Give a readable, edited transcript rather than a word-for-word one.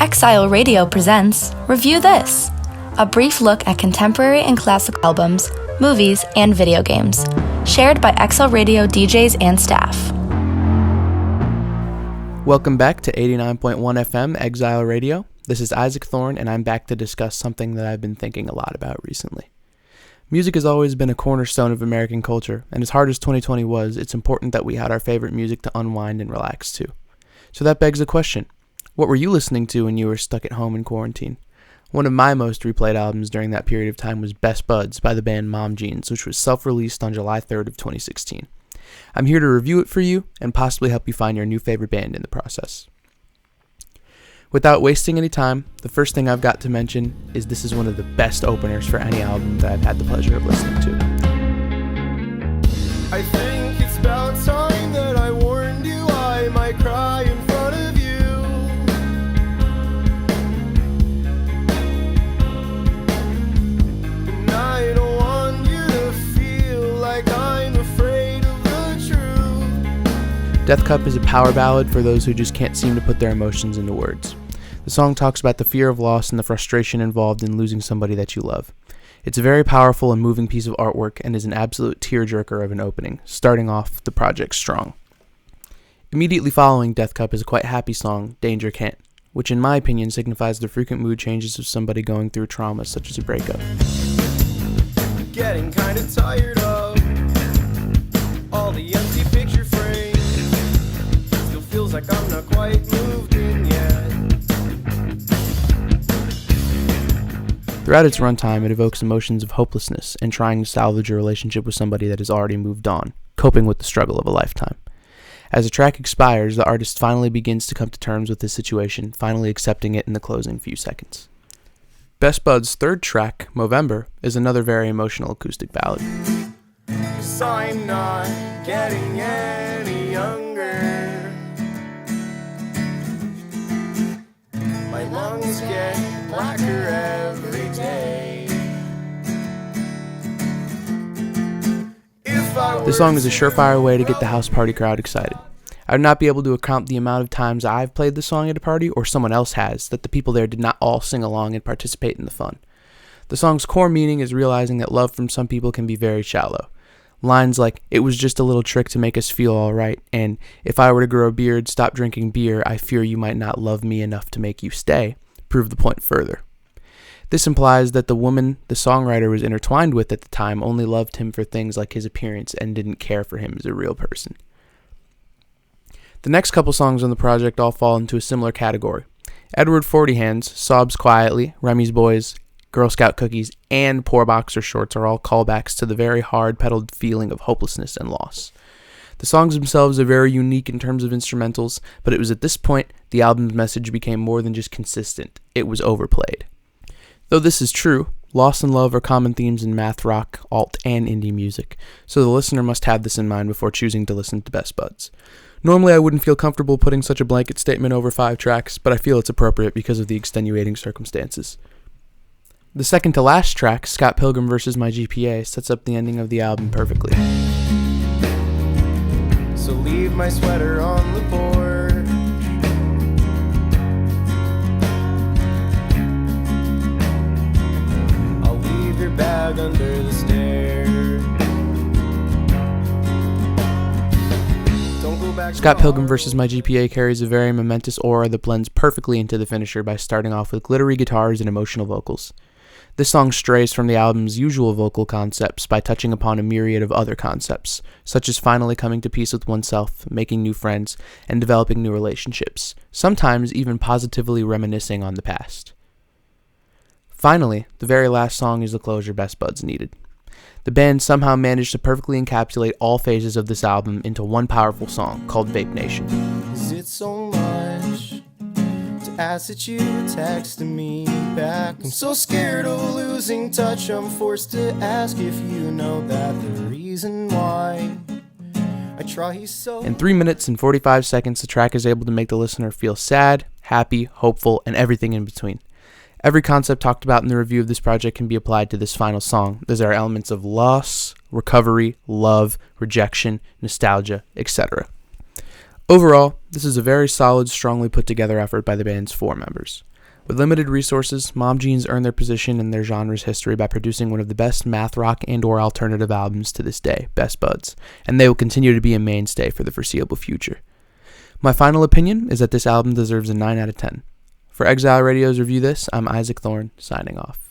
Exile Radio presents Review This, a brief look at contemporary and classic albums, movies, and video games, shared by Exile Radio DJs and staff. Welcome back to 89.1 FM Exile Radio. This is Isaac Thorne, and I'm back to discuss something that I've been thinking a lot about recently. Music has always been a cornerstone of American culture, and as hard as 2020 was, it's important that we had our favorite music to unwind and relax to. So that begs the question, what were you listening to when you were stuck at home in quarantine? One of my most replayed albums during that period of time was Best Buds by the band Mom Jeans, which was self-released on July 3rd of 2016. I'm here to review it for you and possibly help you find your new favorite band in the process. Without wasting any time, the first thing I've got to mention is this is one of the best openers for any album that I've had the pleasure of listening to. I think it's about time that I warned you I might cry in front of you. And I don't want you to feel like I'm afraid of the truth. Death Cup is a power ballad for those who just can't seem to put their emotions into words. The song talks about the fear of loss and the frustration involved in losing somebody that you love. It's a very powerful and moving piece of artwork and is an absolute tearjerker of an opening, starting off the project strong. Immediately following Death Cup is a quite happy song, Danger Cant, which in my opinion signifies the frequent mood changes of somebody going through trauma such as a breakup. Getting kind of tired of all the empty picture frames. Still feels like I'm not quite moved in yet. Throughout its runtime, it evokes emotions of hopelessness and trying to salvage a relationship with somebody that has already moved on, coping with the struggle of a lifetime. As the track expires, the artist finally begins to come to terms with this situation, finally accepting it in the closing few seconds. Best Bud's third track, Movember, is another very emotional acoustic ballad. 'Cause I'm not getting any younger. My lungs get blacker every day. This song is a surefire way to get the house party crowd excited. I would not be able to account the amount of times I've played the song at a party, or someone else has, that the people there did not all sing along and participate in the fun. The song's core meaning is realizing that love from some people can be very shallow. Lines like, "It was just a little trick to make us feel alright," and "If I were to grow a beard, stop drinking beer, I fear you might not love me enough to make you stay," prove the point further. This implies that the woman the songwriter was intertwined with at the time only loved him for things like his appearance and didn't care for him as a real person. The next couple songs on the project all fall into a similar category. Edward Forty Hands, Sobs Quietly, Remy's Boys, Girl Scout Cookies, and Poor Boxer Shorts are all callbacks to the very hard-pedaled feeling of hopelessness and loss. The songs themselves are very unique in terms of instrumentals, but it was at this point the album's message became more than just consistent, it was overplayed. Though this is true, loss and love are common themes in math rock, alt, and indie music, so the listener must have this in mind before choosing to listen to Best Buds. Normally I wouldn't feel comfortable putting such a blanket statement over 5 tracks, but I feel it's appropriate because of the extenuating circumstances. The second to last track, Scott Pilgrim vs. My GPA, sets up the ending of the album perfectly. So leave my sweater on the porch. I'll leave your bag under the stairs. Don't go back. Scott Pilgrim vs. My GPA carries a very momentous aura that blends perfectly into the finisher by starting off with glittery guitars and emotional vocals. This song strays from the album's usual vocal concepts by touching upon a myriad of other concepts, such as finally coming to peace with oneself, making new friends, and developing new relationships, sometimes even positively reminiscing on the past. Finally, the very last song is the closure Best Buds needed. The band somehow managed to perfectly encapsulate all phases of this album into one powerful song called Vape Nation. Is it so much to ask that you text me back? I'm so scared of losing touch, I'm forced to ask if you know that the reason why I try so. In 3 minutes and 45 seconds, the track is able to make the listener feel sad, happy, hopeful, and everything in between. Every concept talked about in the review of this project can be applied to this final song. There are elements of loss, recovery, love, rejection, nostalgia, etc. Overall, this is a very solid, strongly put together effort by the band's 4 members. With limited resources, Mom Jeans earned their position in their genre's history by producing one of the best math rock and/or alternative albums to this day, Best Buds, and they will continue to be a mainstay for the foreseeable future. My final opinion is that this album deserves a 9 out of 10. For Exile Radio's Review This, I'm Isaac Thorne, signing off.